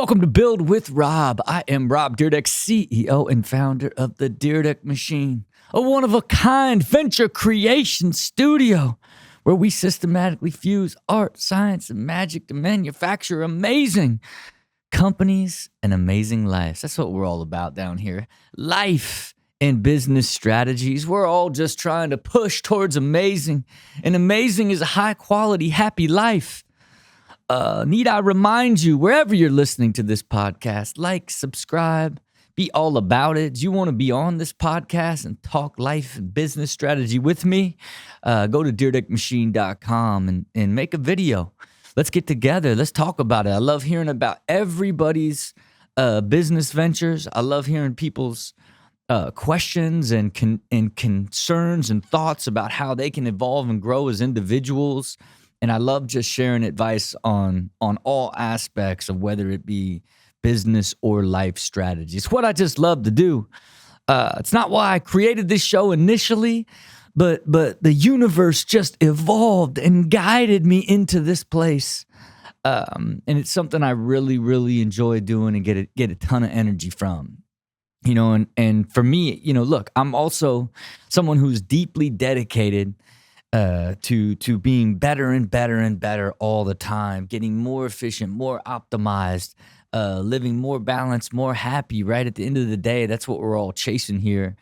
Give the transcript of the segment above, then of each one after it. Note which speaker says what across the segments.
Speaker 1: Welcome to Build with Rob. I am Rob Dyrdek, CEO and founder of the Dyrdek Machine, a one-of-a-kind venture creation studio where we systematically fuse art, science, and magic to manufacture amazing companies and amazing lives. That's what we're all about down here. Life and business strategies. We're all just trying to push towards amazing, and amazing is a high-quality, happy life. Need I remind you, wherever you're listening to this podcast, like, subscribe, be all about it. Do you want to be on this podcast and talk life and business strategy with me? Go to dyrdekmachine.com and make a video. Let's get together. Let's talk about it. I love hearing about everybody's business ventures. I love hearing people's questions and concerns and thoughts about how they can evolve and grow as individuals. And I love just sharing advice on all aspects of whether it be business or life strategy. It's what I just love to do. It's not why I created this show initially, but the universe just evolved and guided me into this place. And it's something I really, really enjoy doing and get a ton of energy from. You know, and for me, you know, look, I'm also someone who's deeply dedicated to being better and better and better all the time, getting more efficient, more optimized, living more balanced, more happy, right? At the end of the day, that's what we're all chasing here.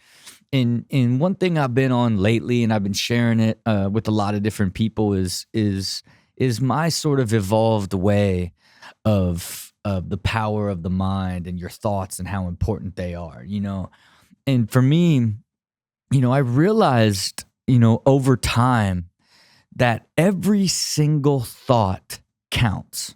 Speaker 1: And one thing I've been on lately, and I've been sharing it with a lot of different people, is my sort of evolved way of the power of the mind and your thoughts and how important they are, you know? And for me, you know, I realized, you know, over time that every single thought counts.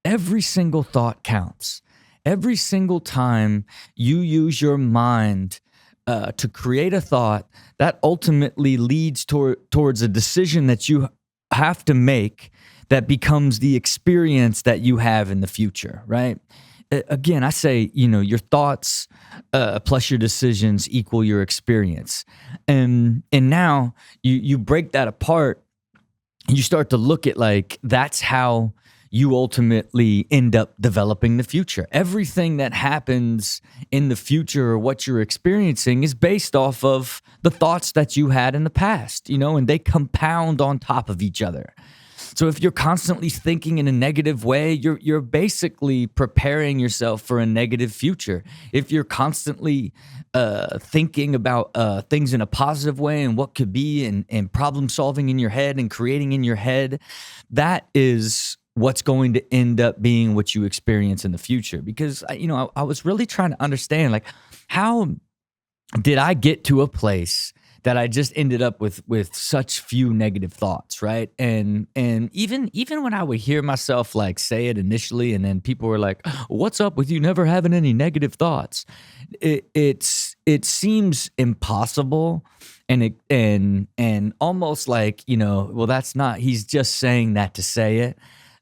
Speaker 1: Every single thought counts. Every single time you use your mind to create a thought, that ultimately leads towards a decision that you have to make that becomes the experience that you have in the future, right? Again, I say, you know, your thoughts plus your decisions equal your experience. And now you break that apart and you start to look at like that's how you ultimately end up developing the future. Everything that happens in the future or what you're experiencing is based off of the thoughts that you had in the past, you know, and they compound on top of each other. So if you're constantly thinking in a negative way, you're basically preparing yourself for a negative future. If you're constantly thinking about things in a positive way and what could be and problem solving in your head and creating in your head, that is what's going to end up being what you experience in the future. Because, you know, I was really trying to understand, like, how did I get to a place that I just ended up with such few negative thoughts, right? And even when I would hear myself like say it initially, and then people were like, "What's up with you never having any negative thoughts?" It seems impossible, and almost like, you know, well, that's not. He's just saying that to say it,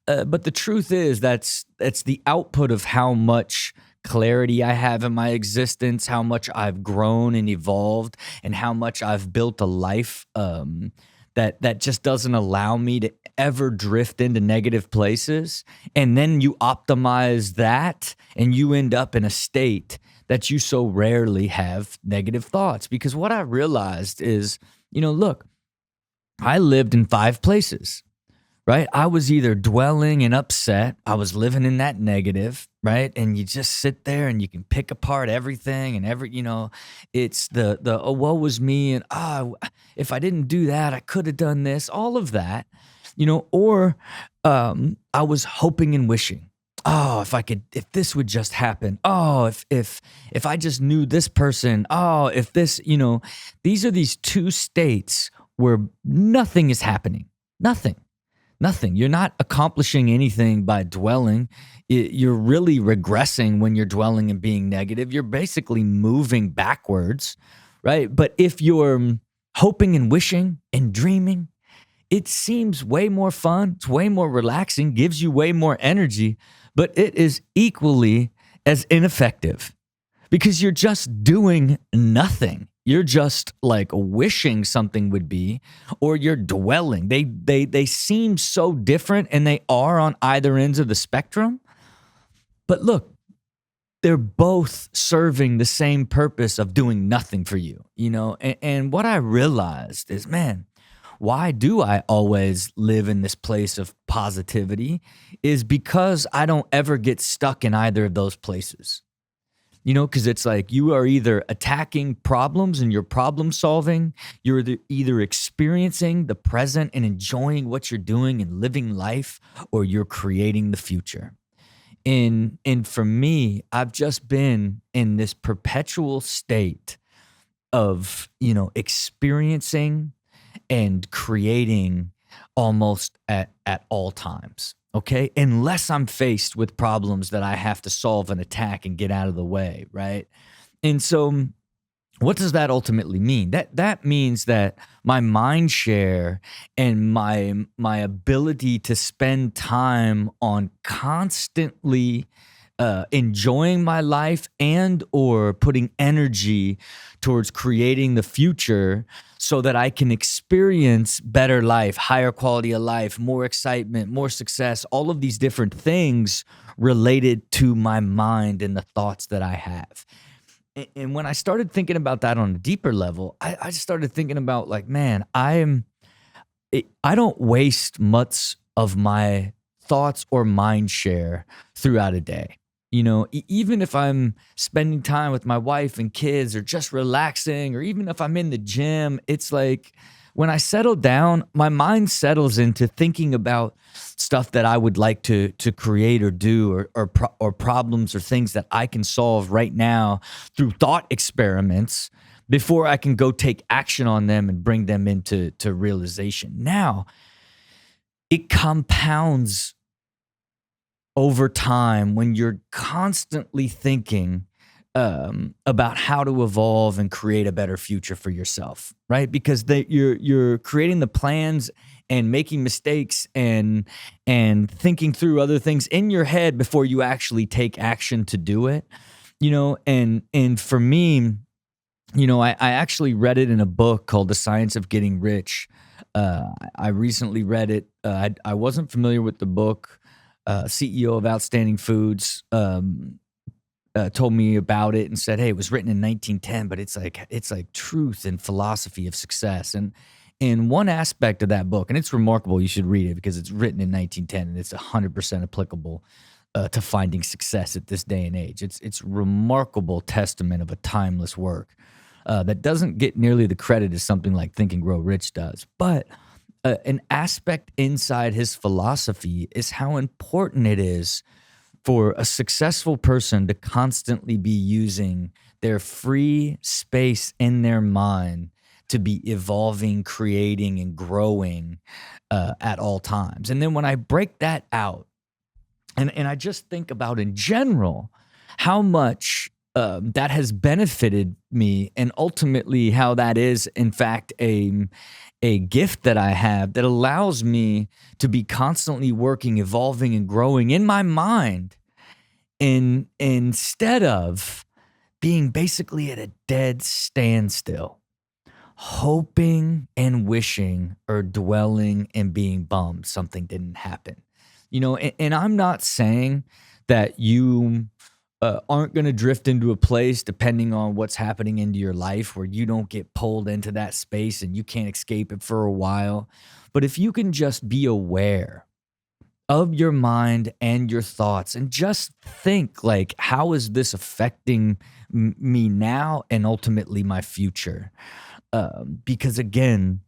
Speaker 1: but the truth is that's the output of how much clarity I have in my existence, how much I've grown and evolved, and how much I've built a life that just doesn't allow me to ever drift into negative places. And then you optimize that and you end up in a state that you so rarely have negative thoughts. Because what I realized is, you know, look, I lived in 5 places. Right? I was either dwelling and upset. I was living in that negative, right? And you just sit there and you can pick apart everything and you know, it's the oh, woe was me. And if I didn't do that, I could have done this, all of that, you know, or I was hoping and wishing. Oh, if this would just happen. Oh, if I just knew this person. Oh, if this, you know, these are these 2 states where nothing is happening. Nothing. You're not accomplishing anything by dwelling. You're really regressing when you're dwelling and being negative. You're basically moving backwards, right? But if you're hoping and wishing and dreaming, it seems way more fun. It's way more relaxing, gives you way more energy, but it is equally as ineffective because you're just doing nothing. You're just like wishing something would be, or you're dwelling. They seem so different, and they are on either ends of the spectrum. But look, they're both serving the same purpose of doing nothing for you, you know? And what I realized is, man, why do I always live in this place of positivity is because I don't ever get stuck in either of those places. You know, because it's like you are either attacking problems and you're problem solving, you're either experiencing the present and enjoying what you're doing and living life, or you're creating the future. And for me, I've just been in this perpetual state of, experiencing and creating almost at all times. Okay. Unless I'm faced with problems that I have to solve and attack and get out of the way. Right. And so what does that ultimately mean? That means that my mind share and my ability to spend time on constantly enjoying my life and or putting energy towards creating the future so that I can experience better life, higher quality of life, more excitement, more success, all of these different things related to my mind and the thoughts that I have. And when I started thinking about that on a deeper level, I just started thinking about like, man, I don't waste much of my thoughts or mind share throughout a day. Even if I'm spending time with my wife and kids or just relaxing, or even if I'm in the gym, it's like when I settle down, my mind settles into thinking about stuff that I would like to create or do, or problems or things that I can solve right now through thought experiments before I can go take action on them and bring them into realization. Now, it compounds over time when you're constantly thinking about how to evolve and create a better future for yourself, right? Because you're creating the plans and making mistakes and thinking through other things in your head before you actually take action to do it. And for me, I actually read it in a book called The Science of Getting Rich. I recently read it. I wasn't familiar with the book. CEO of Outstanding Foods told me about it and said, "Hey, it was written in 1910, but it's like truth and philosophy of success." And in one aspect of that book, and it's remarkable, you should read it because it's written in 1910 and it's 100% applicable to finding success at this day and age. It's remarkable testament of a timeless work that doesn't get nearly the credit as something like Think and Grow Rich does, but an aspect inside his philosophy is how important it is for a successful person to constantly be using their free space in their mind to be evolving, creating, and growing at all times. And then when I break that out, and I just think about in general how much that has benefited me, and ultimately how that is, in fact, a gift that I have that allows me to be constantly working, evolving, and growing in my mind, instead of being basically at a dead standstill, hoping and wishing or dwelling and being bummed something didn't happen. And I'm not saying that you aren't going to drift into a place, depending on what's happening into your life, where you don't get pulled into that space and you can't escape it for a while. But if you can just be aware of your mind and your thoughts and just think like, how is this affecting me now and ultimately my future? Because again,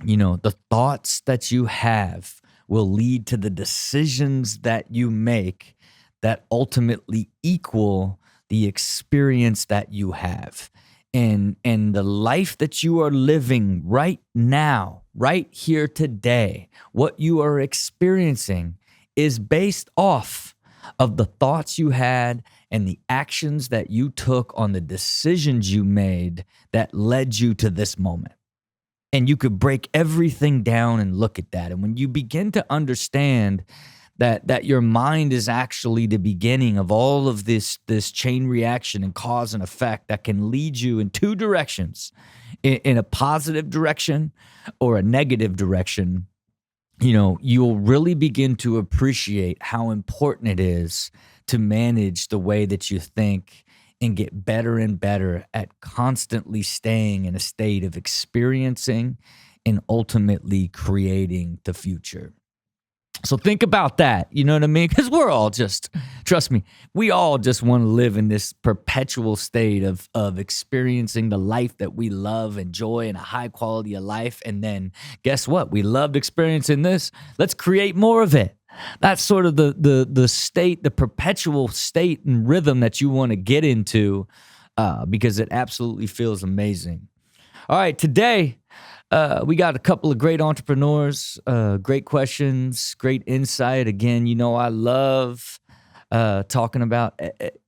Speaker 1: the thoughts that you have will lead to the decisions that you make that ultimately equal the experience that you have. And the life that you are living right now, right here today, what you are experiencing is based off of the thoughts you had and the actions that you took on the decisions you made that led you to this moment. And you could break everything down and look at that. And when you begin to understand that your mind is actually the beginning of all of this chain reaction and cause and effect that can lead you in two directions, in a positive direction or a negative direction, you'll really begin to appreciate how important it is to manage the way that you think and get better and better at constantly staying in a state of experiencing and ultimately creating the future. So think about that. You know what I mean? Because we're all trust me, we all just want to live in this perpetual state of experiencing the life that we love, enjoy, and a high quality of life. And then guess what? We loved experiencing this. Let's create more of it. That's sort of the state, the perpetual state and rhythm that you want to get into because it absolutely feels amazing. All right, today, we got a couple of great entrepreneurs, great questions, great insight. Again, I love talking about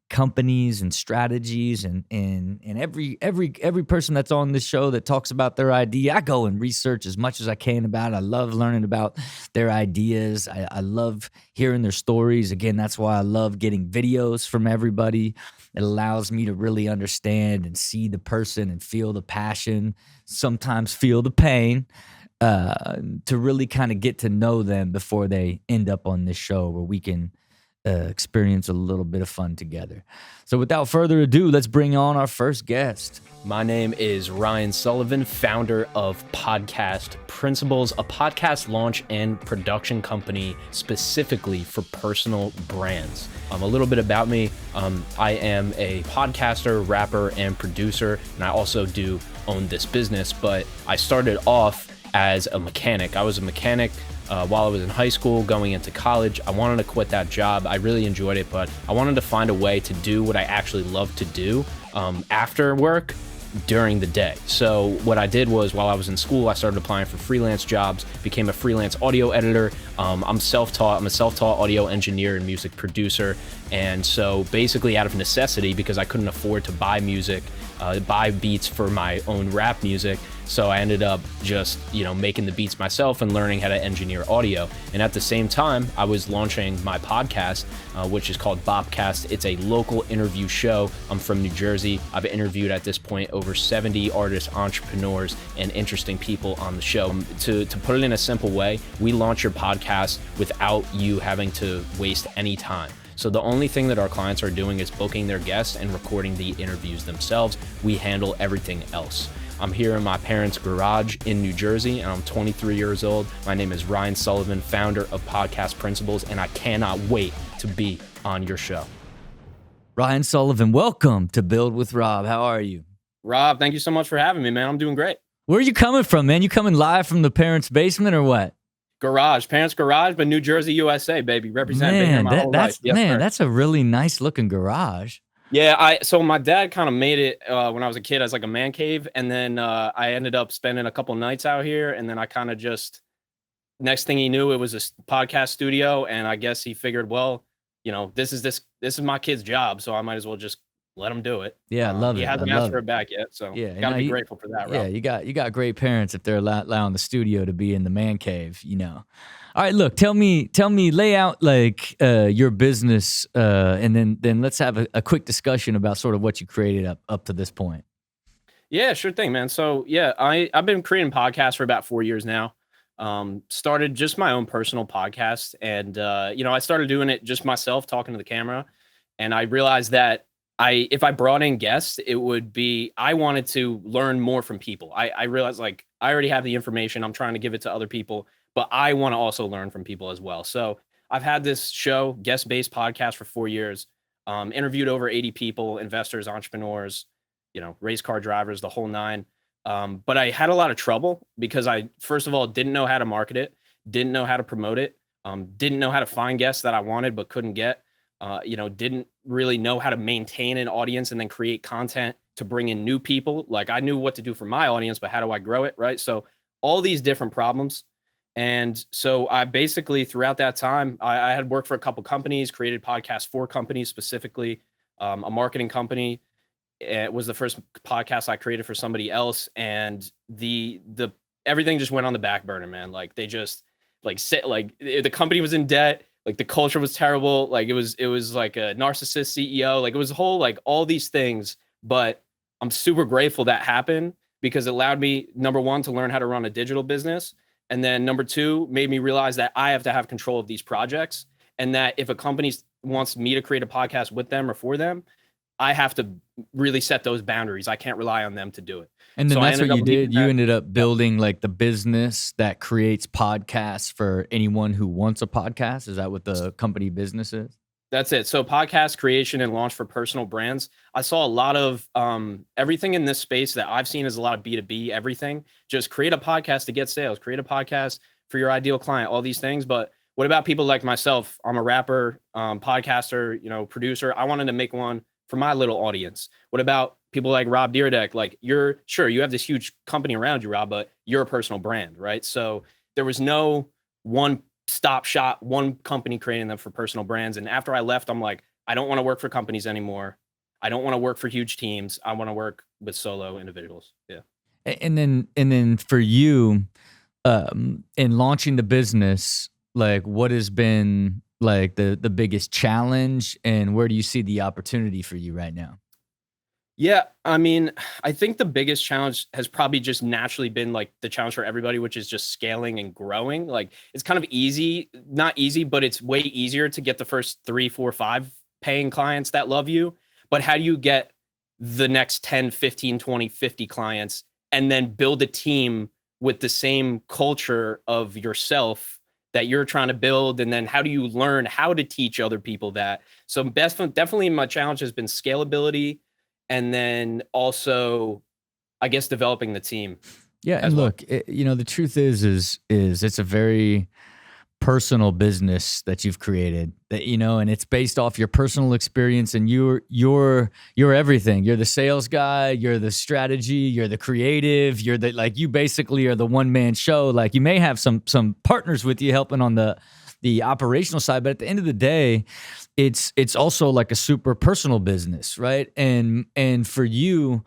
Speaker 1: companies and strategies, and every person that's on this show that talks about their idea, I go and research as much as I can about it. I love learning about their ideas. I love hearing their stories. Again, that's why I love getting videos from everybody. It allows me to really understand and see the person and feel the passion, sometimes feel the pain, to really kind of get to know them before they end up on this show where we can experience a little bit of fun together. So without further ado, let's bring on our first guest.
Speaker 2: My name is Ryan Sullivan, founder of Podcast Principles, a podcast launch and production company specifically for personal brands. A little bit about me. I am a podcaster, rapper, and producer, and I also do own this business, but I started off as a mechanic. I was a mechanic while I was in high school, going into college. I wanted to quit that job. I really enjoyed it, but I wanted to find a way to do what I actually love to do after work during the day. So what I did was, while I was in school, I started applying for freelance jobs, became a freelance audio editor. I'm self-taught. I'm a self-taught audio engineer and music producer. And so basically out of necessity, because I couldn't afford to buy music, buy beats for my own rap music, so I ended up just, making the beats myself and learning how to engineer audio. And at the same time, I was launching my podcast, which is called Bobcast. It's a local interview show. I'm from New Jersey. I've interviewed at this point over 70 artists, entrepreneurs, and interesting people on the show. To put it in a simple way, we launch your podcast without you having to waste any time. So the only thing that our clients are doing is booking their guests and recording the interviews themselves. We handle everything else. I'm here in my parents' garage in New Jersey, and I'm 23 years old. My name is Ryan Sullivan, founder of Podcast Principles, and I cannot wait to be on your show.
Speaker 1: Ryan Sullivan, welcome to Build with Rob. How are you?
Speaker 2: Rob, thank you so much for having me, man. I'm doing great.
Speaker 1: Where are you coming from, man? You coming live from the parents' basement or what?
Speaker 2: Garage, parents' garage, but New Jersey, USA, baby. Representing my whole life.
Speaker 1: Yes, that's a really nice looking garage.
Speaker 2: Yeah, so my dad kind of made it when I was a kid as like a man cave, and then I ended up spending a couple nights out here, and then I kind of just, next thing he knew, it was a podcast studio, and I guess he figured, well, this is my kid's job, so I might as well just let him do it.
Speaker 1: Yeah, I love it.
Speaker 2: He hasn't asked for it back yet, so
Speaker 1: yeah,
Speaker 2: gotta be grateful for that.
Speaker 1: Yeah,
Speaker 2: Rob.
Speaker 1: you got great parents if they're allowing the studio to be in the man cave. All right, look, tell me, lay out like your business, and then let's have a quick discussion about sort of what you created up to this point.
Speaker 2: Yeah, sure thing, man. So yeah, I've been creating podcasts for about 4 years now. Started just my own personal podcast, and I started doing it just myself, talking to the camera, and I realized that if I brought in guests, it would be, I wanted to learn more from people. I realized, like, I already have the information. I'm trying to give it to other people, but I want to also learn from people as well. So I've had this show, guest-based podcast, for 4 years, interviewed over 80 people, investors, entrepreneurs, race car drivers, the whole nine. But I had a lot of trouble because I, first of all, didn't know how to market it, didn't know how to promote it, didn't know how to find guests that I wanted but couldn't get, didn't really know how to maintain an audience and then create content to bring in new people. Like, I knew what to do for my audience, but how do I grow it, right? So all these different problems. And so I basically, throughout that time, I had worked for a couple companies, created podcasts for companies, specifically a marketing company. It was the first podcast I created for somebody else. And the everything just went on the back burner, man. Like, they just the company was in debt. Like, the culture was terrible. Like, it was like a narcissist CEO. Like, it was all these things. But I'm super grateful that happened because it allowed me, number one, to learn how to run a digital business. And then number two made me realize that I have to have control of these projects, and that if a company wants me to create a podcast with them or for them, I have to really set those boundaries. I can't rely on them to do it.
Speaker 1: And then
Speaker 2: So
Speaker 1: that's what you did. You ended up building like the business that creates podcasts for anyone who wants a podcast. Is that what the company business is?
Speaker 2: That's it. So podcast creation and launch for personal brands. I saw a lot of everything in this space that I've seen is a lot of B2B, everything. Just create a podcast to get sales, create a podcast for your ideal client, all these things. But what about people like myself? I'm a rapper, podcaster, producer. I wanted to make one for my little audience. What about people like Rob Dyrdek? Like, you have this huge company around you, Rob, but you're a personal brand, right? So there was no one stop shop, one company creating them for personal brands. And after I left, I'm like, I don't want to work for companies anymore. I don't want to work for huge teams. I want to work with solo individuals. Yeah.
Speaker 1: And then for you, in launching the business, like what has been like the biggest challenge, and where do you see the opportunity for you right now?
Speaker 2: Yeah, I mean, I think the biggest challenge has probably just naturally been like the challenge for everybody, which is just scaling and growing. Like, it's kind of easy, not easy, but it's way easier to get the first 3, 4, 5 paying clients that love you. But how do you get the next 10, 15, 20, 50 clients and then build a team with the same culture of yourself that you're trying to build? And then how do you learn how to teach other people that? So definitely my challenge has been scalability. And then also, I guess, developing the team.
Speaker 1: Yeah, and look, the truth is it's a very personal business that you've created. That and it's based off your personal experience, and you're everything. You're the sales guy, you're the strategy, you're the creative, you're the you basically are the one man show. Like, you may have some partners with you helping on the operational side, but at the end of the day, it's also like a super personal business, right? And for you,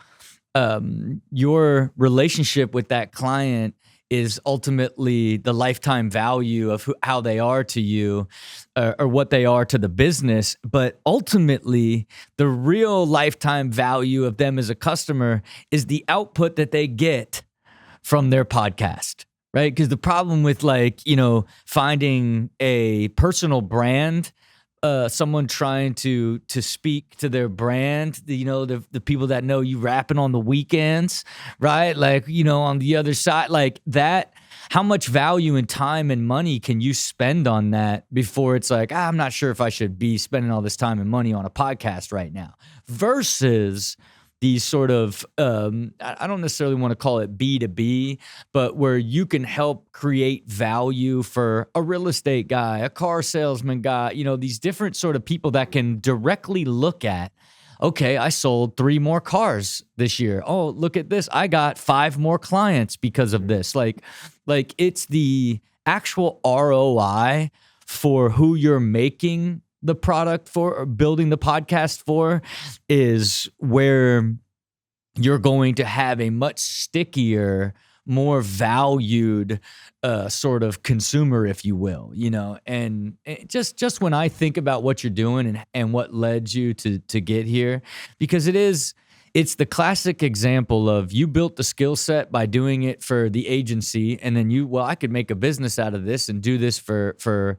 Speaker 1: your relationship with that client is ultimately the lifetime value of how they are to you, or what they are to the business. But ultimately, the real lifetime value of them as a customer is the output that they get from their podcast. Right? Because the problem with finding a personal brand, someone trying to speak to their brand, the people that know you rapping on the weekends, right? On the other side, like that, how much value and time and money can you spend on that before it's like, I'm not sure if I should be spending all this time and money on a podcast right now, versus these sort of, I don't necessarily want to call it B2B, but where you can help create value for a real estate guy, a car salesman guy, these different sort of people that can directly look at, okay, I sold 3 more cars this year. Oh, look at this. I got 5 more clients because of this. Like it's the actual ROI for who you're making the product for, or building the podcast for, is where you're going to have a much stickier, more valued sort of consumer, if you will, and just when I think about what you're doing and what led you to get here, because it's the classic example of you built the skill set by doing it for the agency, and then I could make a business out of this and do this for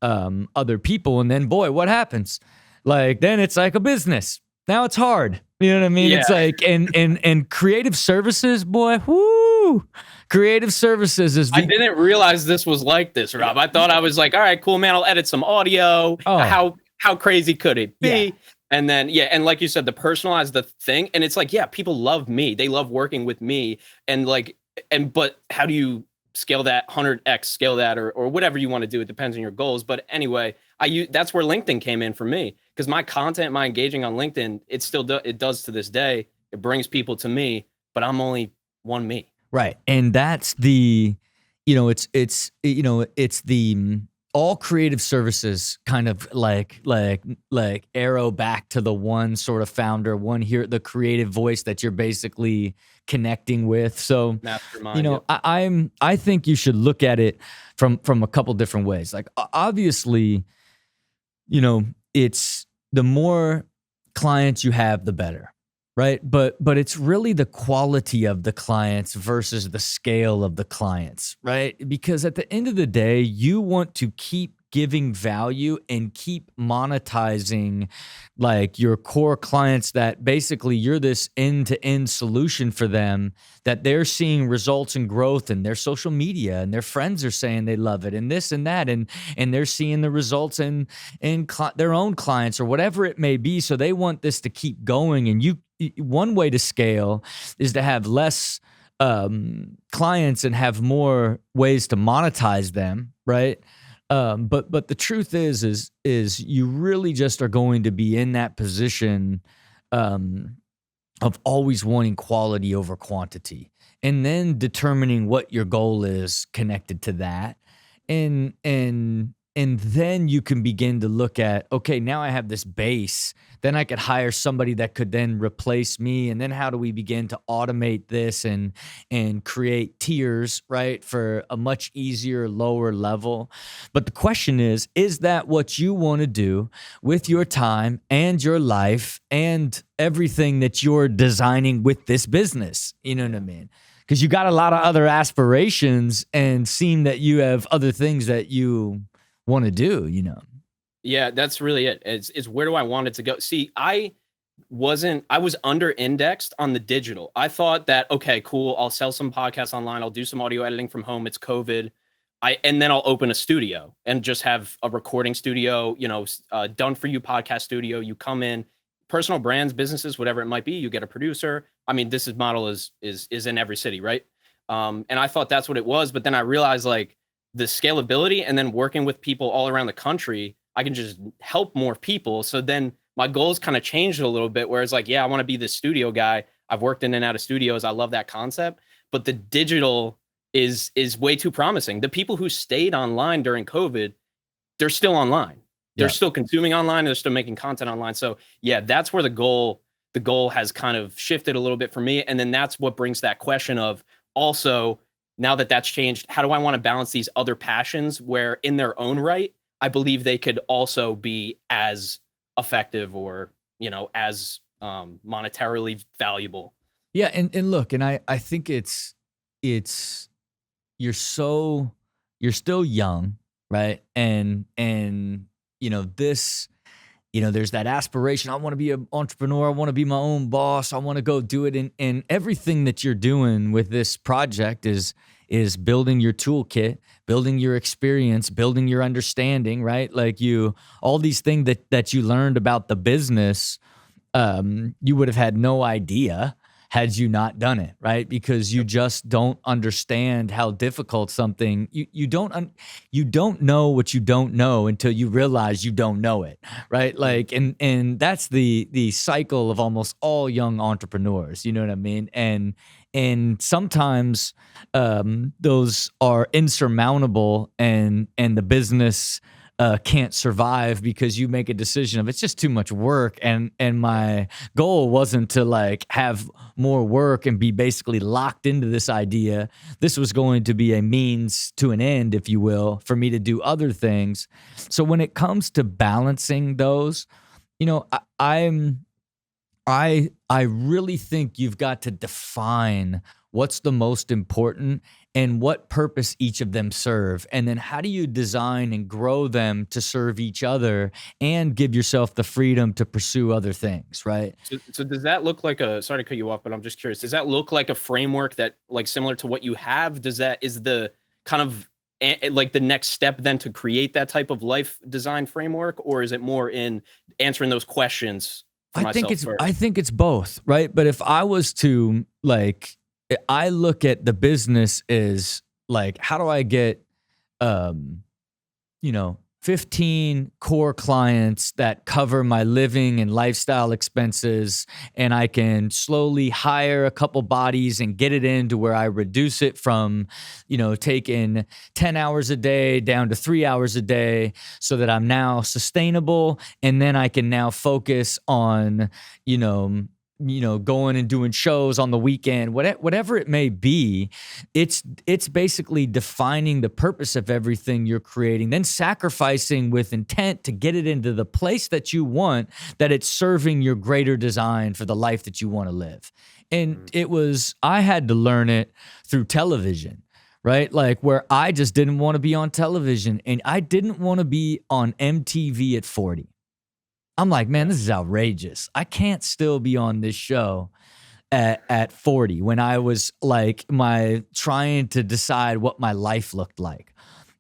Speaker 1: other people. And then, boy, what happens? Then it's like a business. Now it's hard. You know what I mean? Yeah. It's like, and creative services, boy, whoo! Creative services is.
Speaker 2: I didn't realize this was like this, Rob. I thought I was like, all right, cool, man. I'll edit some audio. Oh. How crazy could it be? Yeah. And then, and like you said, the personalize the thing. And it's like, people love me. They love working with me. And but how do you scale that 100x, scale that, or whatever you want to do? It depends on your goals. But anyway, that's where LinkedIn came in for me, because my content, my engaging on LinkedIn, it does to this day. It brings people to me, but I'm only one me.
Speaker 1: Right. And that's the, it's the, all creative services kind of like arrow back to the one sort of founder, the creative voice that you're basically connecting with. So, mastermind, I think you should look at it from a couple different ways. Like, obviously, it's the more clients you have, the better. right? But it's really the quality of the clients versus the scale of the clients, right? Because at the end of the day, you want to keep giving value and keep monetizing like your core clients, that basically you're this end-to-end solution for them, that they're seeing results and growth in their social media, and their friends are saying they love it, and this and that, and they're seeing the results in their own clients or whatever it may be. So they want this to keep going. And one way to scale is to have less clients and have more ways to monetize them, right? But the truth is you really just are going to be in that position of always wanting quality over quantity, and then determining what your goal is connected to that. And then you can begin to look at, okay, now I have this base, then I could hire somebody that could then replace me. And then how do we begin to automate this and create tiers, right, for a much easier, lower level? But the question is that what you want to do with your time and your life and everything that you're designing with this business? You know what I mean? Because you got a lot of other aspirations and seem that you have other things that you want to do, you know?
Speaker 2: Yeah, that's really it. It's where do I want it to go? See, I was under indexed on the digital. I thought that, okay, cool, I'll sell some podcasts online, I'll do some audio editing from home, it's COVID. And then I'll open a studio and just have a recording studio, done for you podcast studio. You come in, personal brands, businesses, whatever it might be, you get a producer. I mean, this model is in every city, right? And I thought that's what it was, but then I realized like the scalability and then working with people all around the country, I can just help more people. So then my goals kind of changed a little bit, where it's like, yeah, I want to be the studio guy. I've worked in and out of studios. I love that concept, but the digital is way too promising. The people who stayed online during COVID, they're still online. They're still consuming online. They're still making content online. So yeah, that's where the goal has kind of shifted a little bit for me. And then that's what brings that question of also, now that that's changed, how do I want to balance these other passions where in their own right, I believe they could also be as effective or, as monetarily valuable.
Speaker 1: Yeah. And look, and I think it's you're still young, right? And there's that aspiration. I want to be an entrepreneur. I want to be my own boss. I want to go do it. And everything that you're doing with this project is building your toolkit, building your experience, building your understanding, right? Like all these things that you learned about the business, you would have had no idea had you not done it, right? Because you just don't understand how difficult something, you don't know what you don't know until you realize you don't know it, right? Like, and that's the cycle of almost all young entrepreneurs, you know what I mean? And sometimes those are insurmountable, and the business can't survive because you make a decision of it's just too much work. And my goal wasn't to like have more work and be basically locked into this idea. This was going to be a means to an end, if you will, for me to do other things. So when it comes to balancing those, I really think you've got to define what's the most important and what purpose each of them serve. And then how do you design and grow them to serve each other and give yourself the freedom to pursue other things, right?
Speaker 2: So does that look like sorry to cut you off, but I'm just curious, does that look like a framework that like similar to what you have? Is the kind of like the next step then to create that type of life design framework, or is it more in answering those questions? I think
Speaker 1: it's both, right? But if I was to I look at the business as like, how do I get, 15 core clients that cover my living and lifestyle expenses, and I can slowly hire a couple bodies and get it into where I reduce it from, taking 10 hours a day down to 3 hours a day, so that I'm now sustainable. And then I can now focus on, going and doing shows on the weekend, whatever it may be. It's basically defining the purpose of everything you're creating, then sacrificing with intent to get it into the place that you want, that it's serving your greater design for the life that you want to live. And I had to learn it through television, right? Like, where I just didn't want to be on television, and I didn't want to be on MTV at 40. I'm like, man, this is outrageous. I can't still be on this show at 40 when I was like trying to decide what my life looked like.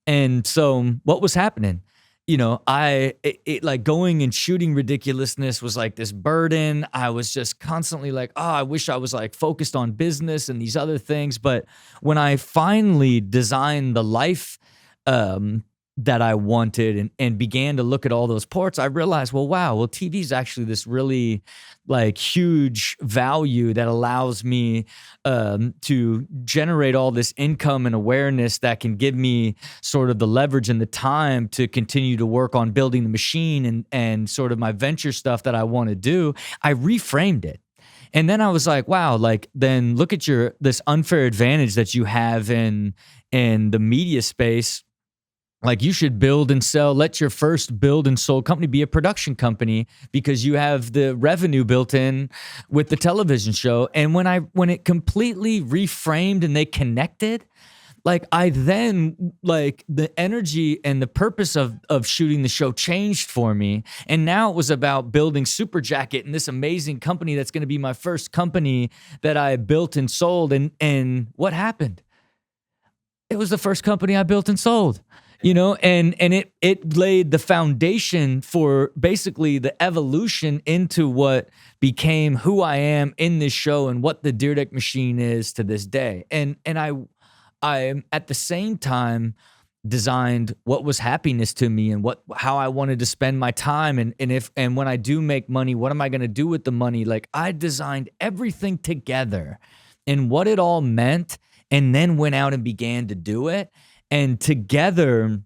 Speaker 1: And so what was happening? Like going and shooting ridiculousness was like this burden. I was just constantly like, I wish I was like focused on business and these other things. But when I finally designed the life that I wanted and began to look at all those ports, I realized, TV is actually this really like huge value that allows me to generate all this income and awareness that can give me sort of the leverage and the time to continue to work on building the machine and sort of my venture stuff that I want to do. I reframed it. And then I was like, wow, like then look at this unfair advantage that you have in the media space. Like, you should build and sell. Let your first build and sold company be a production company, because you have the revenue built in with the television show. And when it completely reframed and they connected, like I then like the energy and the purpose of shooting the show changed for me. And now it was about building Super Jacket and this amazing company that's going to be my first company that I built and sold. And what happened? It was the first company I built and sold. And it laid the foundation for basically the evolution into what became who I am in this show and what the Dyrdek machine is to this day. And I at the same time designed what was happiness to me and how I wanted to spend my time and when I do make money, what am I going to do with the money? Like, I designed everything together and what it all meant, and then went out and began to do it. And together,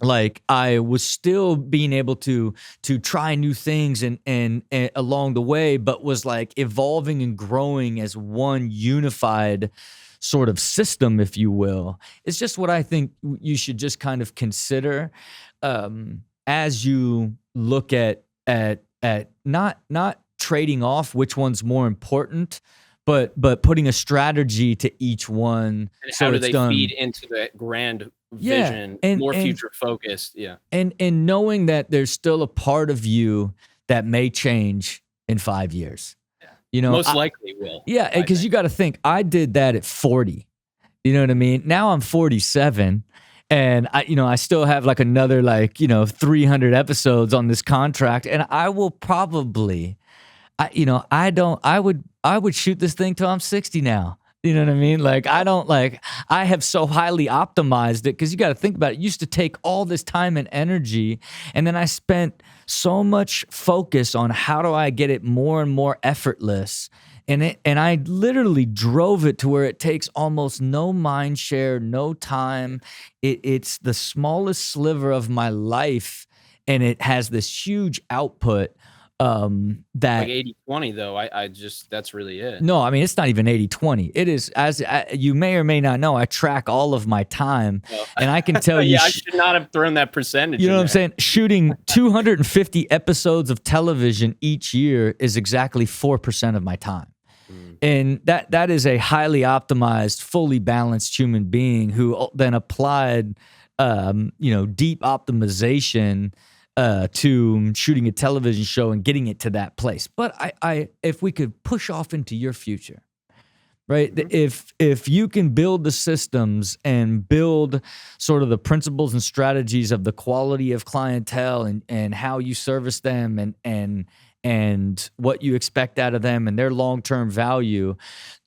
Speaker 1: like, I was still being able to try new things and along the way, but was like evolving and growing as one unified sort of system, if you will. It's just what I think you should just kind of consider as you look at not trading off which one's more important, but putting a strategy to each one.
Speaker 2: And how do they feed into that grand vision, more future focused? Yeah. And
Speaker 1: knowing that there's still a part of you that may change in 5 years. Yeah.
Speaker 2: Most likely will.
Speaker 1: Yeah, because you got to think, I did that at 40. You know what I mean? Now I'm 47. And I still have like another 300 episodes on this contract, and I will probably I would shoot this thing till I'm 60 now. You know what I mean? Like, I have so highly optimized it, because you got to think about it. It used to take all this time and energy, and then I spent so much focus on how do I get it more and more effortless. And I literally drove it to where it takes almost no mind share, no time. It's the smallest sliver of my life, and it has this huge output. That
Speaker 2: like 80-20 though, I just, that's really it.
Speaker 1: No, I mean, it's not even 80-20. It is, as you may or may not know, I track all of my time, and I can tell you,
Speaker 2: I should not have thrown that percentage.
Speaker 1: You know what I'm saying? Shooting 250 episodes of television each year is exactly 4% of my time. And that is a highly optimized, fully balanced human being who then applied, deep optimization to shooting a television show and getting it to that place. But I if we could push off into your future, right? If you can build the systems and build sort of the principles and strategies of the quality of clientele and how you service them and what you expect out of them and their long-term value,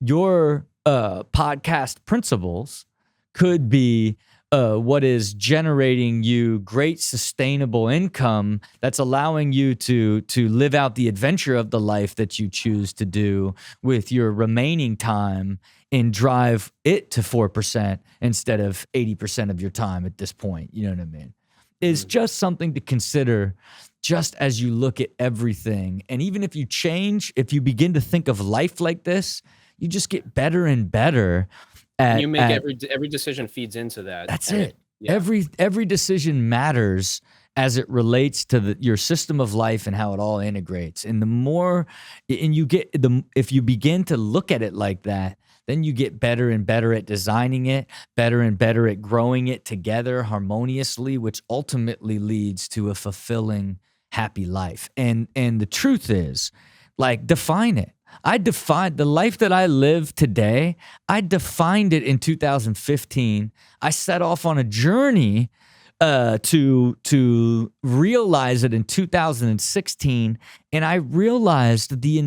Speaker 1: your podcast principles could be what is generating you great sustainable income that's allowing you to live out the adventure of the life that you choose to do with your remaining time and drive it to 4% instead of 80% of your time at this point. You know what I mean? It's just something to consider just as you look at everything. And even if you change, if you begin to think of life like this, you just get better and better at,
Speaker 2: you make every decision feeds into that.
Speaker 1: That's it. Yeah. Every decision matters as it relates to your system of life and how it all integrates. And the more, and if you begin to look at it like that, then you get better and better at designing it, better and better at growing it together harmoniously, which ultimately leads to a fulfilling, happy life. And the truth is, like, define it. I defined the life that I live today. I defined it in 2015. I set off on a journey to realize it in 2016, and I realized the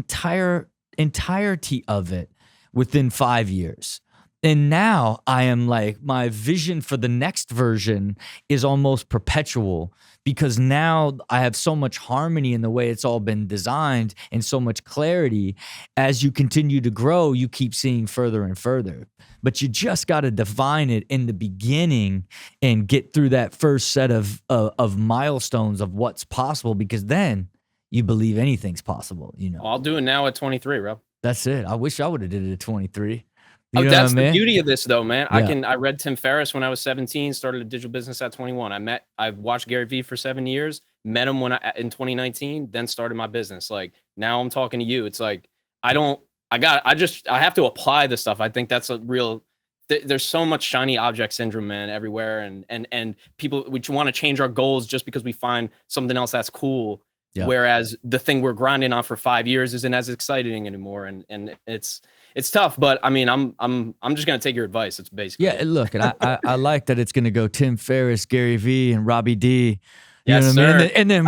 Speaker 1: entirety of it within 5 years. And now I am like, my vision for the next version is almost perpetual, because now I have so much harmony in the way it's all been designed and so much clarity. As you continue to grow, you keep seeing further and further. But you just got to define it in the beginning and get through that first set of milestones of what's possible, because then you believe anything's possible. You know,
Speaker 2: I'll do it now at 23, Rob.
Speaker 1: That's it. I wish I would have did it at 23.
Speaker 2: That's the beauty of this, though, man. Yeah. I read Tim Ferriss when I was 17, started a digital business at 21. I watched Gary Vee for 7 years, met him in 2019, then started my business. Like, now I'm talking to you. It's like, I have to apply this stuff. I think that's a real, there's so much shiny object syndrome, man, everywhere. And people, we want to change our goals just because we find something else that's cool. Yeah. Whereas the thing we're grinding on for 5 years isn't as exciting anymore. And it's tough, but I mean, I'm just gonna take your advice. It's basically
Speaker 1: look, and I like that it's gonna go Tim Ferriss, Gary Vee, and Robbie D. You
Speaker 2: know what
Speaker 1: sir.
Speaker 2: I mean?
Speaker 1: And then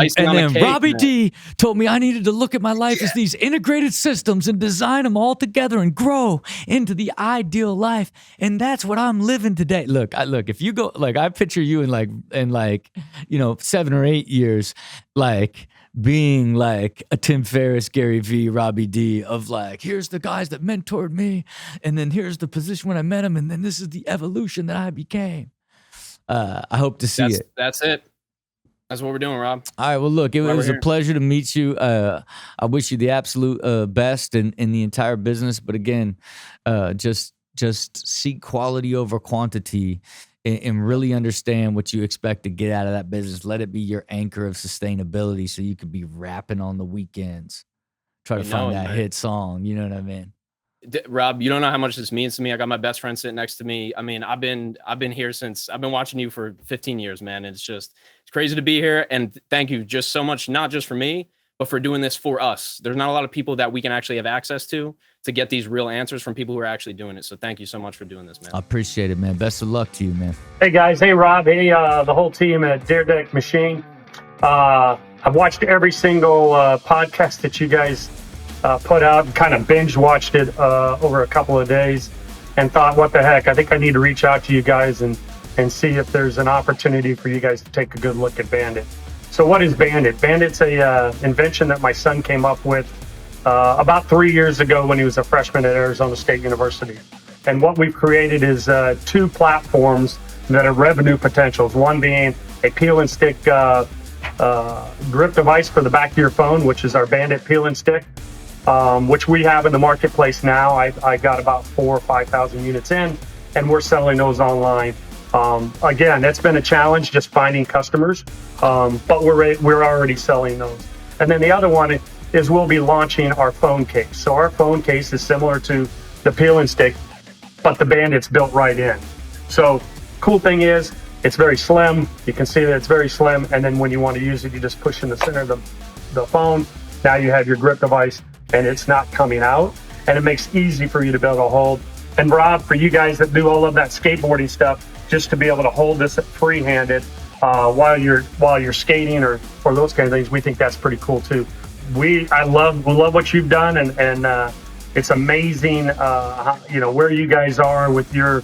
Speaker 1: Robbie D told me I needed to look at my life as these integrated systems and design them all together and grow into the ideal life. And that's what I'm living today. Look, if you go, like, I picture you in 7 or 8 years, like, being like a Tim Ferriss, Gary Vee, Robbie D, of like, here's the guys that mentored me, and then here's the position when I met them, and then this is the evolution that I became. I hope to see it.
Speaker 2: That's it. That's what we're doing, Rob.
Speaker 1: All right. Well, look, it was a pleasure to meet you. I wish you the absolute best in the entire business. But again, just seek quality over quantity. And really understand what you expect to get out of that business. Let it be your anchor of sustainability, so you could be rapping on the weekends. Try to find that hit song. You know what I mean?
Speaker 2: Rob, you don't know how much this means to me. I got my best friend sitting next to me. I mean, I've been here since I've been watching you for 15 years, man. It's crazy to be here. And thank you just so much, not just for me, but for doing this for us. There's not a lot of people that we can actually have access to get these real answers from people who are actually doing it. So thank you so much for doing this, man.
Speaker 1: I appreciate it, man. Best of luck to you, man.
Speaker 3: Hey, guys. Hey, Rob. Hey, the whole team at Dyrdek Machine. I've watched every single podcast that you guys put out, and kind of binge watched it over a couple of days, and thought, what the heck? I think I need to reach out to you guys and see if there's an opportunity for you guys to take a good look at Bandit. So what is Bandit? Bandit's a invention that my son came up with about 3 years ago when he was a freshman at Arizona State University. And what we've created is 2 platforms that are revenue potentials. One being a peel and stick grip device for the back of your phone, which is our Bandit Peel and Stick, which we have in the marketplace now. I got about 4,000 or 5,000 units in, and we're selling those online. Again, that's been a challenge, just finding customers, but we're already selling those. And then the other one is we'll be launching our phone case. So our phone case is similar to the Peel and Stick, but the Bandit's built right in. So cool thing is it's very slim. You can see that it's very slim. And then when you want to use it, you just push in the center of the phone. Now you have your grip device and it's not coming out, and it makes it easy for you to be able to hold. And Rob, for you guys that do all of that skateboarding stuff, just to be able to hold this free-handed while you're skating or those kind of things, we think that's pretty cool too. We love what you've done, and it's amazing, where you guys are with your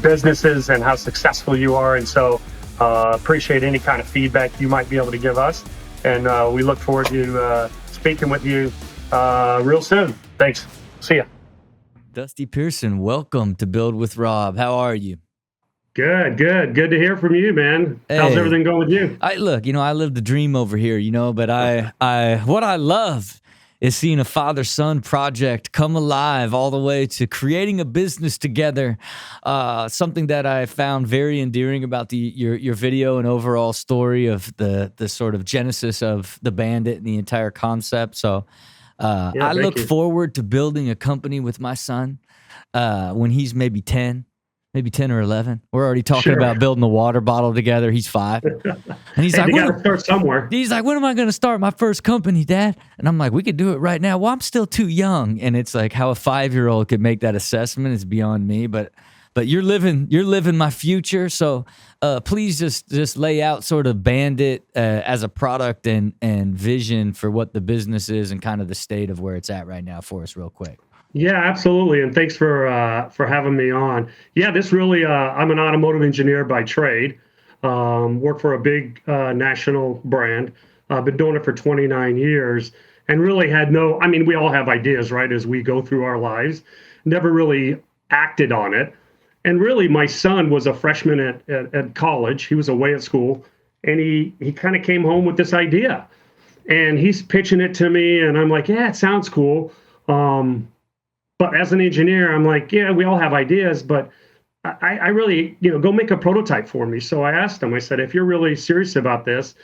Speaker 3: businesses and how successful you are. And so appreciate any kind of feedback you might be able to give us. And we look forward to speaking with you real soon. Thanks. See ya.
Speaker 1: Dusty Pearson, welcome to Build with Rob. How are you?
Speaker 3: Good to hear from you, man. How's
Speaker 1: Hey,
Speaker 3: everything going with you?
Speaker 1: I look, I live the dream over here, but what I love is seeing a father-son project come alive all the way to creating a business together. Something that I found very endearing about your video and overall story of the sort of genesis of the Bandit and the entire concept. So
Speaker 3: Yeah,
Speaker 1: I
Speaker 3: thank
Speaker 1: look
Speaker 3: you.
Speaker 1: forward to building a company with my son when he's maybe 10 or 11. We're already talking
Speaker 3: Sure.
Speaker 1: about building a water bottle together. He's 5. And he's
Speaker 3: Hey,
Speaker 1: like,
Speaker 3: they got to start somewhere.
Speaker 1: when am I going to start my first company, Dad? And I'm like, we could do it right now. Well, I'm still too young. And it's like how a 5-year-old could make that assessment is beyond me. But you're living my future. So please just lay out sort of Bandit as a product and vision for what the business is and kind of the state of where it's at right now for us real quick.
Speaker 3: Yeah, absolutely. And thanks for having me on. Yeah, this really, I'm an automotive engineer by trade. Work for a big national brand. I've been doing it for 29 years and really I mean, we all have ideas, right, as we go through our lives. Never really acted on it. And really, my son was a freshman at college. He was away at school, and he kind of came home with this idea. And he's pitching it to me, and I'm like, yeah, it sounds cool. But as an engineer, I'm like, yeah, we all have ideas, but I really, go make a prototype for me. So I asked him, I said, if you're really serious about this,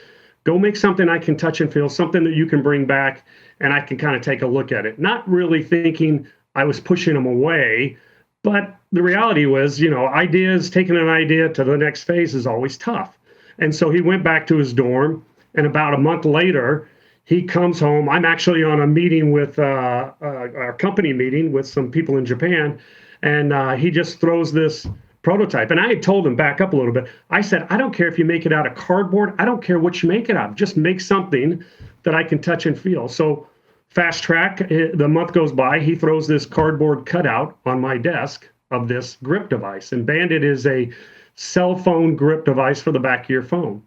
Speaker 3: go make something I can touch and feel, something that you can bring back and I can kind of take a look at it. Not really thinking I was pushing him away, but the reality was, taking an idea to the next phase is always tough. And so he went back to his dorm, and about a month later, he comes home. I'm actually on a meeting with our company meeting with some people in Japan, and he just throws this prototype. And I had told him, back up a little bit. I said, I don't care if you make it out of cardboard. I don't care what you make it out of. Just make something that I can touch and feel. So fast track, the month goes by. He throws this cardboard cutout on my desk of this grip device. And Bandit is a cell phone grip device for the back of your phone.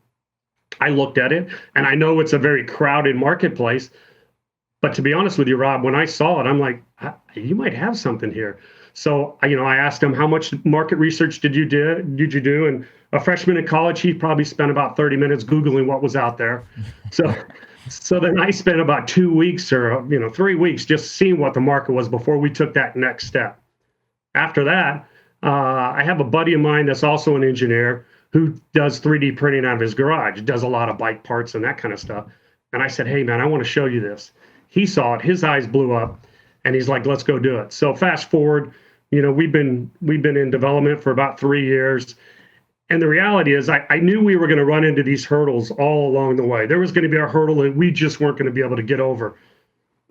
Speaker 3: I looked at it, and I know it's a very crowded marketplace. But to be honest with you, Rob, when I saw it, I'm like, you might have something here. So, I asked him, how much market research did you do? And a freshman in college, he probably spent about 30 minutes Googling what was out there. So then I spent about 2 weeks or 3 weeks just seeing what the market was before we took that next step. After that, I have a buddy of mine that's also an engineer who does 3D printing out of his garage, does a lot of bike parts and that kind of stuff. And I said, hey, man, I want to show you this. He saw it, his eyes blew up, and he's like, let's go do it. So fast forward, we've been in development for about 3 years. And the reality is I knew we were going to run into these hurdles all along the way. There was going to be a hurdle that we just weren't going to be able to get over.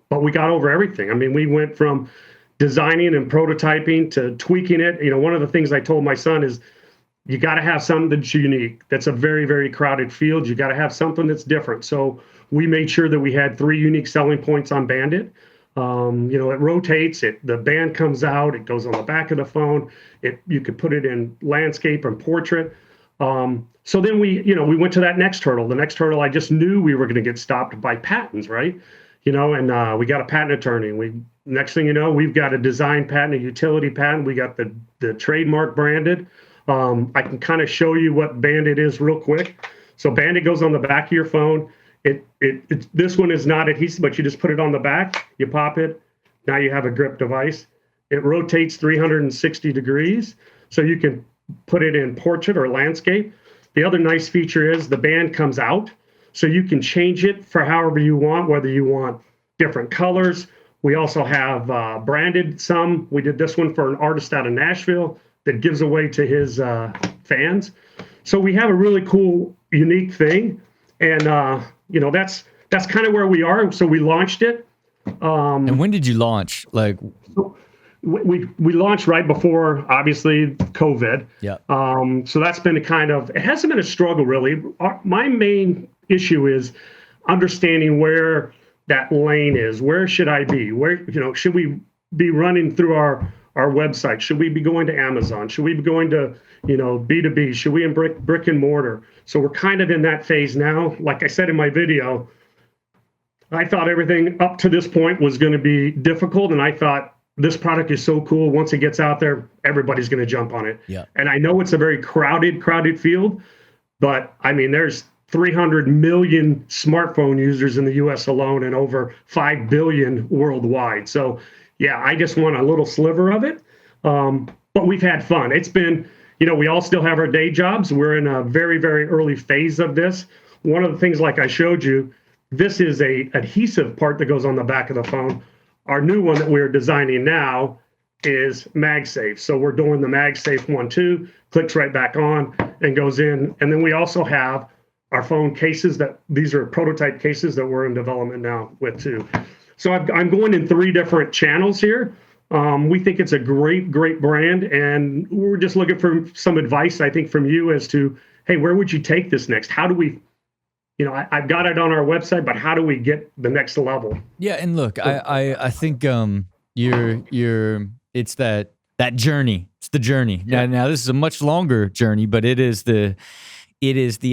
Speaker 3: But we got over everything. I mean, we went from designing and prototyping to tweaking it. One of the things I told my son is, you got to have something that's unique. That's a very, very crowded field. You got to have something that's different. So we made sure that we had 3 unique selling points on Bandit. It rotates. The band comes out. It goes on the back of the phone. You could put it in landscape and portrait. So then we went to that next hurdle. The next hurdle, I just knew we were going to get stopped by patents, right? And we got a patent attorney. Next thing you know, we've got a design patent, a utility patent. We got the trademark branded. I can kind of show you what Bandit is real quick. So Bandit goes on the back of your phone. This one is not adhesive, but you just put it on the back, you pop it. Now you have a grip device. It rotates 360 degrees, so you can put it in portrait or landscape. The other nice feature is the band comes out, so you can change it for however you want, whether you want different colors. We also have branded some. We did this one for an artist out of Nashville that gives away to his fans. So we have a really cool, unique thing. And, that's kind of where we are. So we launched it.
Speaker 1: And when did you launch? Like,
Speaker 3: we launched right before, obviously, COVID.
Speaker 1: Yeah.
Speaker 3: So that's been it hasn't been a struggle, really. My main issue is understanding where that lane is. Where should I be? Where, should we be running through our website? Should we be going to Amazon? Should we be going to, B2B? Should we in brick and mortar? So we're kind of in that phase now. Like I said in my video, I thought everything up to this point was going to be difficult. And I thought this product is so cool. Once it gets out there, everybody's going to jump on it.
Speaker 1: Yeah.
Speaker 3: And I know it's a very crowded field, but I mean, there's 300 million smartphone users in the US alone and over 5 billion worldwide. So yeah, I just want a little sliver of it. But we've had fun. It's been, we all still have our day jobs. We're in a very, very early phase of this. One of the things, like I showed you, this is a adhesive part that goes on the back of the phone. Our new one that we're designing now is MagSafe. So we're doing the MagSafe 1-2, clicks right back on and goes in. And then we also have our phone cases these are prototype cases that we're in development now with too. So I'm going in 3 different channels here. We think it's a great brand, and we're just looking for some advice, I think, from you as to, hey, where would you take this next? How do we, I've got it on our website, but how do we get the next level?
Speaker 1: Yeah, and look, I think it's that journey. It's the journey.
Speaker 3: Yeah.
Speaker 1: Now this is a much longer journey, but it is the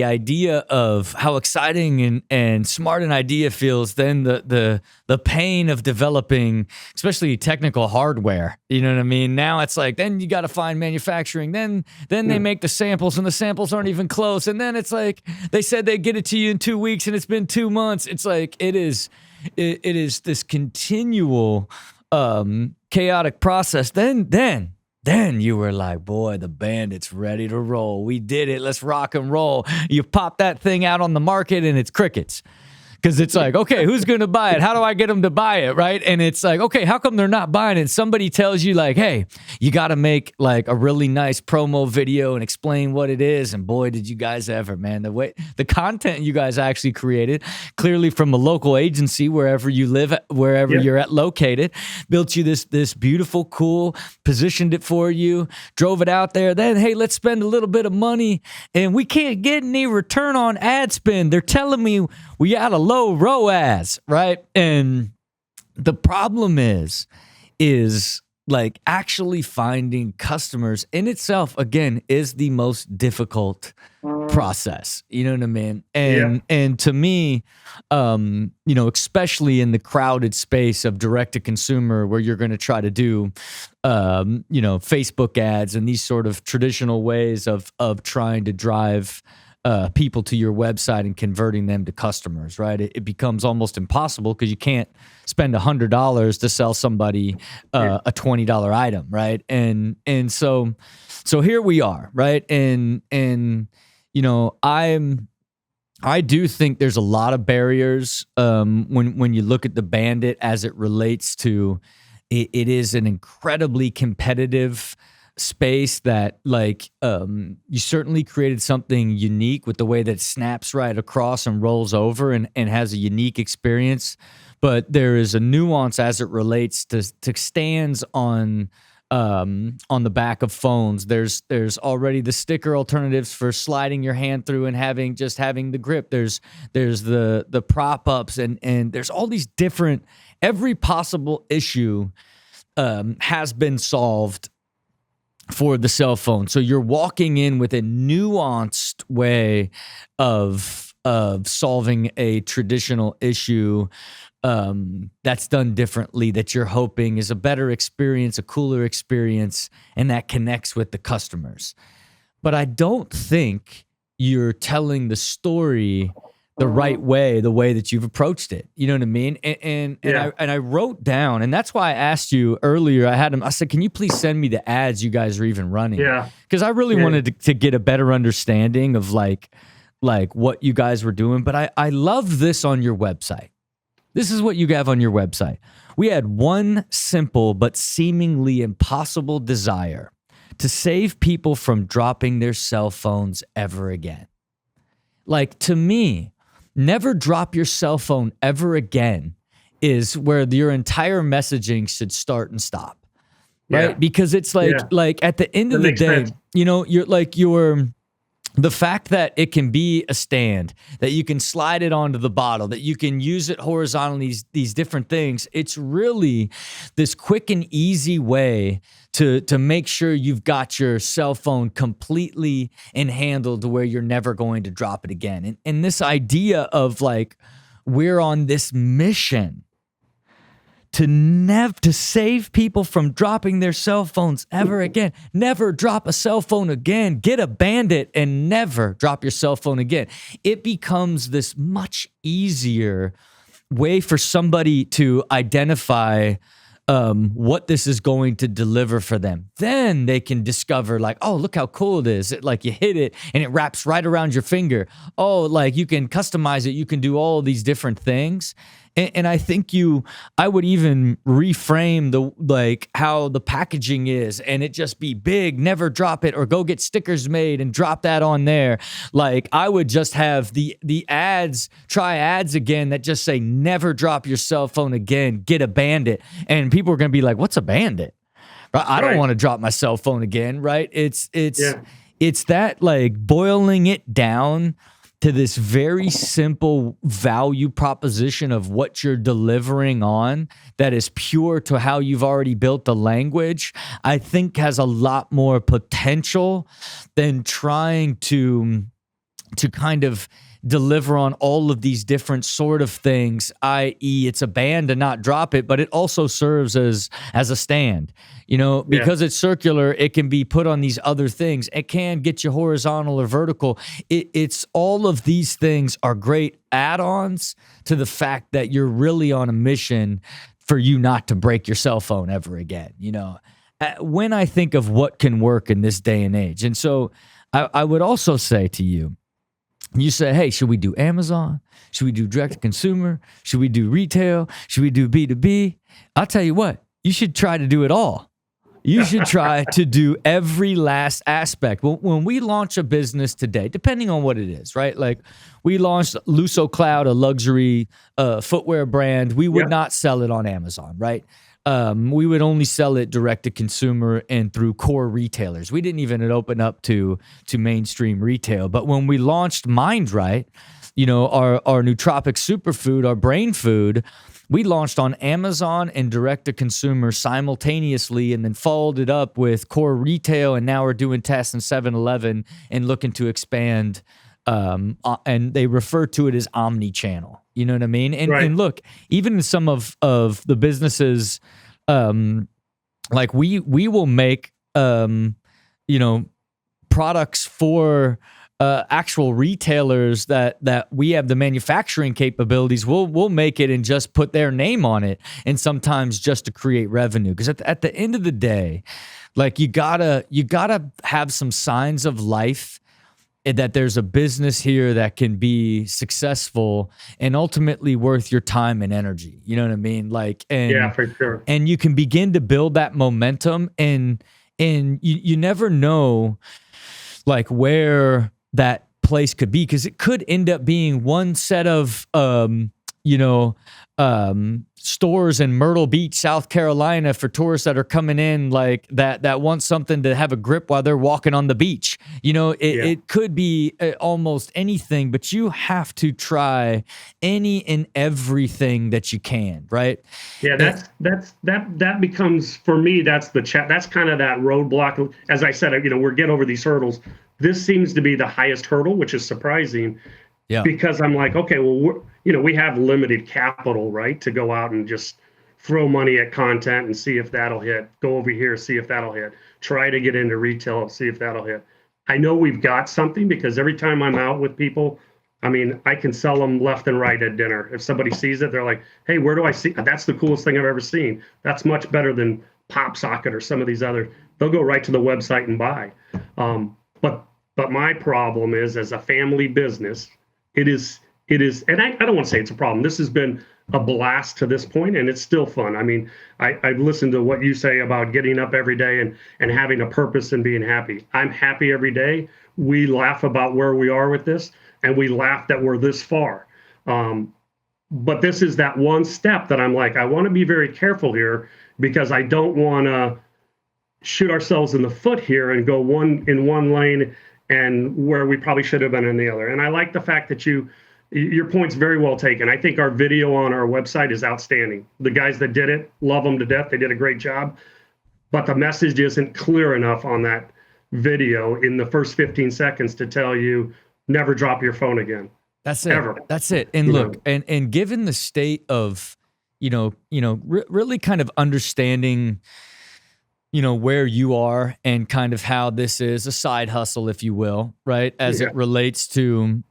Speaker 1: idea of how exciting and smart an idea feels, then the pain of developing, especially technical hardware. You know what I mean? Now it's like, then you got to find manufacturing. Then they make the samples, and the samples aren't even close. And then it's like, they said they'd get it to you in 2 weeks, and it's been 2 months. It's like, it is this continual chaotic process. Then you were like, boy, the bandit's ready to roll. We did it. Let's rock and roll. You pop that thing out on the market and it's crickets. Because it's like, okay, who's going to buy it? How do I get them to buy it, right? And it's like, okay, how come they're not buying it? Somebody tells you like, hey, you got to make like a really nice promo video and explain what it is. And boy, did you guys ever, man. The content you guys actually created, clearly from a local agency, wherever you live, wherever you're located, built you this beautiful, cool, positioned it for you, drove it out there. Then, hey, let's spend a little bit of money, and we can't get any return on ad spend. They're telling me we got a low ROAS, right? And the problem is like actually finding customers in itself, again, is the most difficult process. You know what I mean? And to me, especially in the crowded space of direct to consumer, where you're going to try to do, Facebook ads and these sort of traditional ways of trying to drive people to your website and converting them to customers, right? It becomes almost impossible because you can't spend $100 to sell somebody a $20 item, right? And so here we are, right? And I do think there's a lot of barriers when you look at the Bandit as it relates to it is an incredibly competitive space that you certainly created something unique with the way that it snaps right across and rolls over and has a unique experience. But there is a nuance as it relates to stands on the back of phones. There's already the sticker alternatives for sliding your hand through and having the grip. There's the prop ups and there's all these different, every possible issue has been solved for the cell phone. So you're walking in with a nuanced way of solving a traditional issue that's done differently, that you're hoping is a better experience, a cooler experience, and that connects with the customers. But I don't think you're telling the story the right way, the way that you've approached it. You know what I mean? And I wrote down, and that's why I asked you earlier. I said, can you please send me the ads you guys are even running? Yeah. Because I really wanted to get a better understanding of like what you guys were doing. But I love this on your website. This is what you have on your website. We had one simple but seemingly impossible desire to save people from dropping their cell phones ever again. Like, to me, never drop your cell phone ever again is where your entire messaging should start and stop, right? Yeah. Because it's like at the end of the day, you're the fact that it can be a stand, that you can slide it onto the bottle, that you can use it horizontally, these different things. It's really this quick and easy way to make sure you've got your cell phone completely and handled to where you're never going to drop it again. And this idea of like, we're on this mission to save people from dropping their cell phones ever again. Never drop a cell phone again. Get a Bandit and never drop your cell phone again. It becomes this much easier way for somebody to identify what this is going to deliver for them. Then they can discover like, oh, look how cool it is. Like you hit it and it wraps right around your finger. Oh, like you can customize it. You can do all these different things. And I think I would even reframe how the packaging is, and it just be big, never drop it, or go get stickers made and drop that on there. Like I would just have the ads, try ads again that just say never drop your cell phone again, get a Bandit. And people are going to be like, what's a Bandit? I don't want to drop my cell phone again, right? It's that like boiling it down to this very simple value proposition of what you're delivering on that is pure to how you've already built the language, I think has a lot more potential than trying to kind of deliver on all of these different sort of things, i.e. it's a band to not drop it, but it also serves as a stand, because it's circular, it can be put on these other things. It can get you horizontal or vertical. It's all of these things are great add-ons to the fact that you're really on a mission for you not to break your cell phone ever again, when I think of what can work in this day and age. And so I would also say to you, you say, hey, should we do Amazon? Should we do direct to consumer? Should we do retail? Should we do B2B? I'll tell you what, you should try to do it all. You should try to do every last aspect. When we launch a business today, depending on what it is, right? Like we launched Luso Cloud, a luxury footwear brand. We would not sell it on Amazon, right? We would only sell it direct to consumer and through core retailers. We didn't even open up to mainstream retail. But when we launched MindRight, our nootropic superfood, our brain food, we launched on Amazon and direct to consumer simultaneously, and then followed it up with core retail. And now we're doing tests in 7-Eleven and looking to expand. And they refer to it as omni-channel. You know what I mean? And look, even in some of the businesses, like we will make, products for actual retailers that we have the manufacturing capabilities. We'll make it and just put their name on it, and sometimes just to create revenue. Because at the end of the day, like you gotta have some signs of life, that there's a business here that can be successful and ultimately worth your time and energy. You know what I mean? Like, and
Speaker 3: for sure.
Speaker 1: And you can begin to build that momentum, and you never know like where that place could be, because it could end up being one set of stores in Myrtle Beach, South Carolina, for tourists that are coming in, like that want something to have a grip while they're walking on the beach. It could be almost anything, but you have to try any and everything that you can, right?
Speaker 3: Yeah, that becomes, for me, that's that's kind of that roadblock. As I said, we're getting over these hurdles. This seems to be the highest hurdle, which is surprising. Yeah. Because I'm like, okay, well, we have limited capital, right, to go out and just throw money at content and see if that'll hit. Go over here, see if that'll hit. Try to get into retail, see if that'll hit. I know we've got something, because every time I'm out with people, I can sell them left and right at dinner. If somebody sees it, they're like, hey, where do I see? That's the coolest thing I've ever seen. That's much better than PopSocket or some of these other. They'll go right to the website and buy. But my problem is, as a family business, it is, and I don't want to say it's a problem. This has been a blast to this point, and it's still fun. I've listened to what you say about getting up every day and having a purpose and being happy. I'm happy every day. We laugh about where we are with this, and we laugh that we're this far. But this is that one step that I'm like, I want to be very careful here, because I don't want to shoot ourselves in the foot here and go in one lane and where we probably should have been in the other. And I like the fact that your point's very well taken. I think our video on our website is outstanding. The guys that did it, love them to death. They did a great job. But the message isn't clear enough on that video in the first 15 seconds to tell you, never drop your phone again.
Speaker 1: That's it.
Speaker 3: Ever.
Speaker 1: That's it. And look, and given the state of really kind of understanding, where you are and kind of how this is a side hustle, if you will, right? As it relates to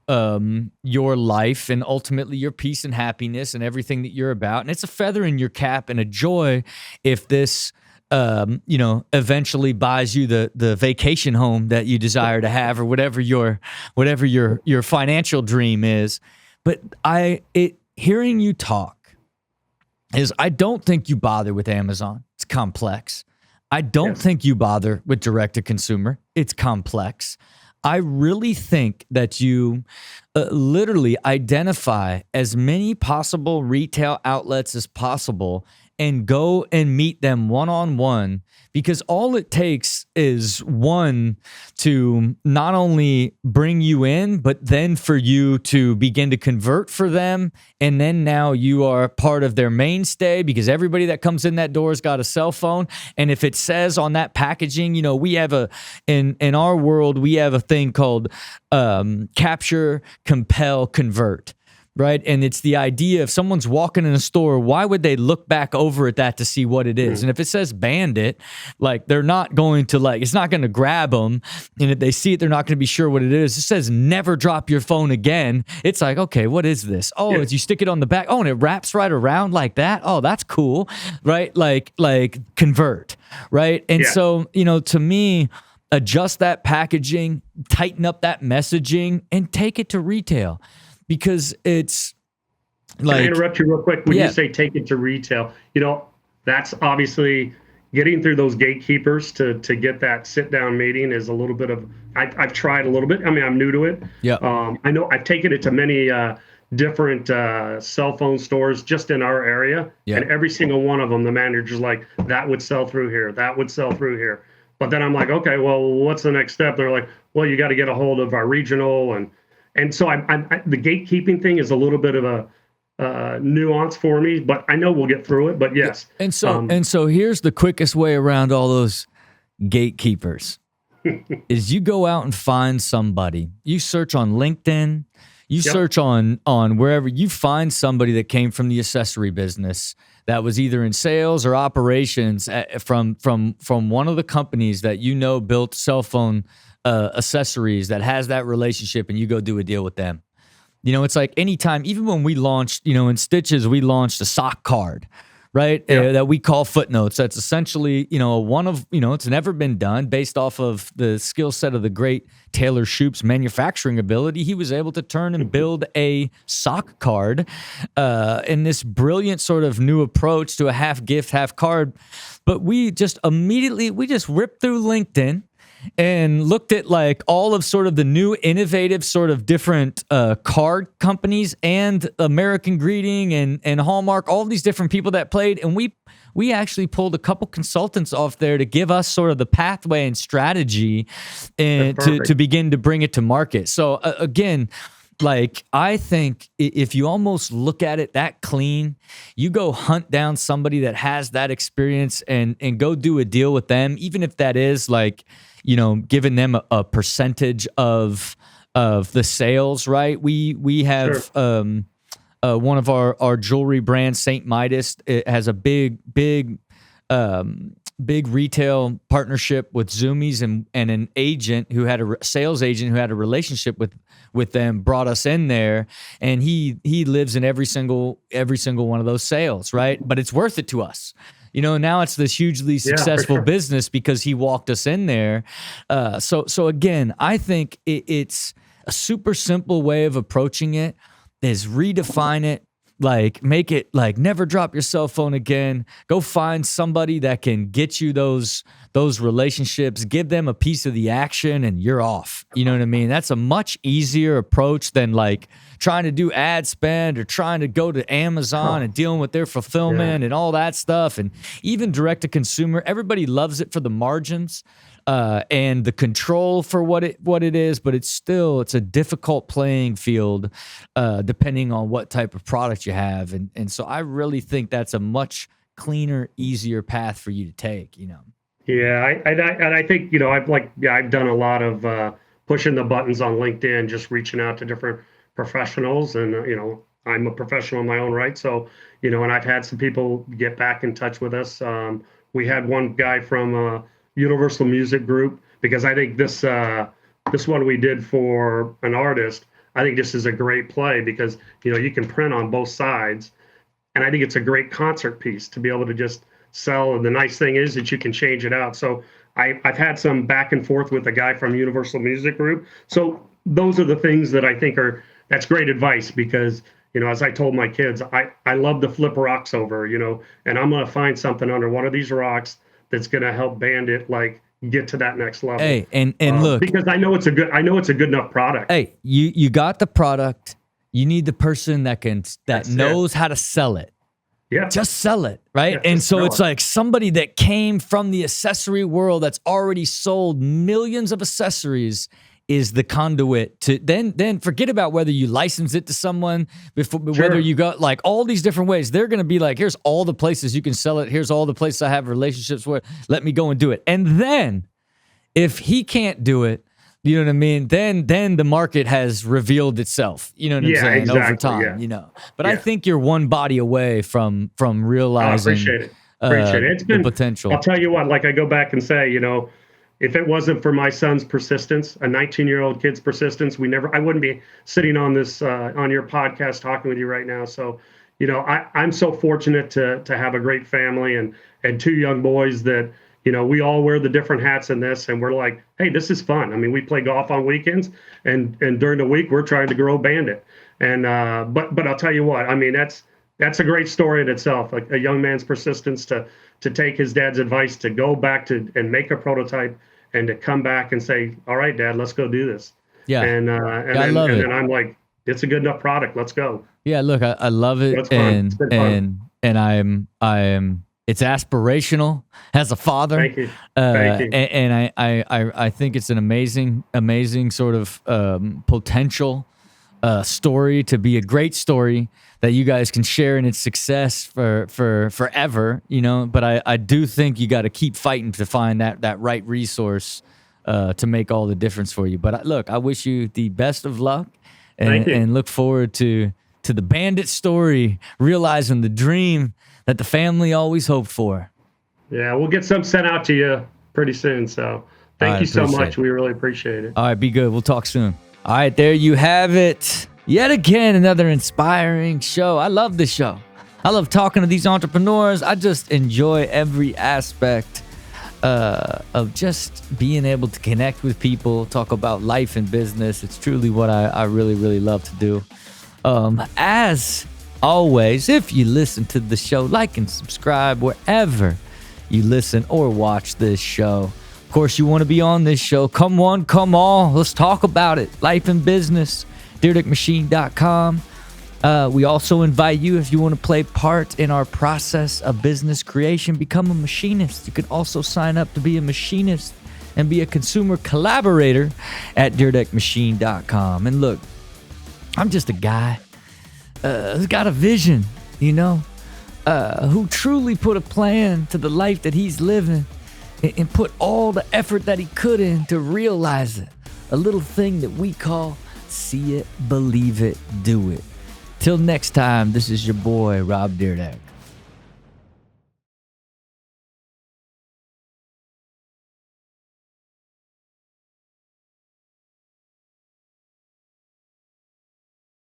Speaker 1: your life and ultimately your peace and happiness and everything that you're about. And it's a feather in your cap and a joy if this, eventually buys you the vacation home that you desire to have or whatever your financial dream is. But hearing you talk is I don't think you bother with Amazon. It's complex. I don't think you bother with direct to consumer. It's complex. I really think that you literally identify as many possible retail outlets as possible and go and meet them one-on-one, because all it takes is one to not only bring you in, but then for you to begin to convert for them. And then now you are part of their mainstay, because everybody that comes in that door has got a cell phone. And if it says on that packaging, we have in our world, we have a thing called capture, compel, convert. Right. And it's the idea if someone's walking in a store, why would they look back over at that to see what it is? And if it says bandit, they're not going to it's not going to grab them. And if they see it, they're not going to be sure what it is. It says never drop your phone again. It's like, okay, what is this? Oh, you stick it on the back. Oh, and it wraps right around like that. Oh, that's cool. Right. Like convert. Right. And so, to me, adjust that packaging, tighten up that messaging, and take it to retail. Because it's
Speaker 4: Can I interrupt you real quick? When you say take it to retail, that's obviously getting through those gatekeepers to get that sit down meeting is a little bit of, I've tried a little bit. I mean, I'm new to it.
Speaker 1: Yeah.
Speaker 4: I know I've taken it to many different cell phone stores just in our area. Yeah. And every single one of them, the manager's like, that would sell through here. That would sell through here. But then I'm like, okay, well, what's the next step? They're like, well, you got to get a hold of our regional. And so the gatekeeping thing is a little bit of a nuance for me, but I know we'll get through it. But yes.
Speaker 1: And so here's the quickest way around all those gatekeepers is you go out and find somebody. You search on LinkedIn. You search on wherever you find somebody that came from the accessory business that was either in sales or operations from one of the companies that built cell phone accessories that has that relationship, and you go do a deal with them. It's like anytime, even when we launched, in Stitches, we launched a sock card, right? That we call footnotes. That's essentially, it's never been done based off of the skill set of the great Taylor Shoup's manufacturing ability. He was able to turn and build a sock card in this brilliant sort of new approach to a half gift, half card. But we just ripped through LinkedIn and looked at all of sort of the new innovative sort of different card companies and American Greeting and Hallmark, all of these different people that played. And we actually pulled a couple consultants off there to give us sort of the pathway and strategy and to begin to bring it to market. So again, I think if you almost look at it that clean, you go hunt down somebody that has that experience and go do a deal with them, even if that is giving them a percentage of the sales, right? We have one of our jewelry brands, St. Midas. It has a big retail partnership with Zoomies, and an agent who had sales agent who had a relationship with them brought us in there, and he lives in every single one of those sales, right? But it's worth it to us. Now it's this hugely successful business because he walked us in there. So again, I think it's a super simple way of approaching it is redefine it, make it never drop your cell phone again. Go find somebody that can get you those relationships, give them a piece of the action, and you're off. You know what I mean? That's a much easier approach than trying to do ad spend or trying to go to Amazon and dealing with their fulfillment and all that stuff. And even direct to consumer, everybody loves it for the margins and the control for what it is, but it's a difficult playing field depending on what type of product you have. And so I really think that's a much cleaner, easier path for you to take,
Speaker 4: Yeah, I think, I've done a lot of pushing the buttons on LinkedIn, just reaching out to different professionals, and I'm a professional in my own right. So, you know, and I've had some people get back in touch with us. We had one guy from Universal Music Group, because I think this one we did for an artist, I think this is a great play because, you know, you can print on both sides. And I think it's a great concert piece to be able to just sell. And the nice thing is that you can change it out. So I've had some back and forth with a guy from Universal Music Group. So those are the things that I think that's great advice, because, you know, as I told my kids, I love to flip rocks over, you know, and I'm going to find something under one of these rocks that's going to help Bandit like get to that next level.
Speaker 1: Hey, and look,
Speaker 4: because I know it's a good enough product.
Speaker 1: Hey, you got the product. You need the person that knows how to sell it.
Speaker 4: Yeah.
Speaker 1: Just sell it, right?
Speaker 4: Yeah,
Speaker 1: and so it's
Speaker 4: it.
Speaker 1: like somebody that came from the accessory world that's already sold millions of accessories is the conduit to then forget about whether you license it to someone before, whether you got like all these different ways. They're going to be like, here's all the places you can sell it. Here's all the places I have relationships with. Let me go and do it. And then if he can't do it, you know what I mean? Then the market has revealed itself. You know what I'm saying?
Speaker 4: Exactly,
Speaker 1: over time, you know. But I think you're one body away from realizing
Speaker 4: appreciate it. It's been
Speaker 1: the potential.
Speaker 4: I'll tell you what, like I go back and say, you know, if it wasn't for my son's persistence, a 19-year-old kid's persistence, I wouldn't be sitting on this on your podcast talking with you right now. So, you know, I'm so fortunate to have a great family and two young boys that, you know, we all wear the different hats in this, and we're like, hey, this is fun. I mean, we play golf on weekends, and during the week we're trying to grow Bandit. And but I'll tell you what, I mean, that's a great story in itself. Like a young man's persistence to take his dad's advice, to go back and make a prototype, and to come back and say, all right, Dad, let's go do this.
Speaker 1: Yeah.
Speaker 4: And then I'm like, it's a good enough product. Let's go.
Speaker 1: Yeah. Look, I love it, and I'm. It's aspirational as a father.
Speaker 4: Thank you. Thank you.
Speaker 1: And I think it's an amazing sort of potential story to be a great story that you guys can share in its success for forever, you know. But I do think you got to keep fighting to find that right resource to make all the difference for you. But look, I wish you the best of luck, and look forward to the Bandit story, realizing the dream that the family always hoped for.
Speaker 4: Yeah, we'll get some sent out to you pretty soon. So thank you so much. We really appreciate it.
Speaker 1: All right, be good. We'll talk soon. All right, there you have it. Yet again, another inspiring show. I love this show. I love talking to these entrepreneurs. I just enjoy every aspect of just being able to connect with people, talk about life and business. It's truly what I really, really love to do. As always, if you listen to the show, like and subscribe wherever you listen or watch this show. Of course, you want to be on this show. Come one, come all. Let's talk about it. Life and business. DyrdekMachine.com. We also invite you, if you want to play part in our process of business creation, become a machinist. You can also sign up to be a machinist and be a consumer collaborator at DyrdekMachine.com. And look, I'm just a guy who's got a vision, you know, who truly put a plan to the life that he's living and put all the effort that he could in to realize it. A little thing that we call see it, believe it, do it. Till next time, this is your boy, Rob Dyrdek.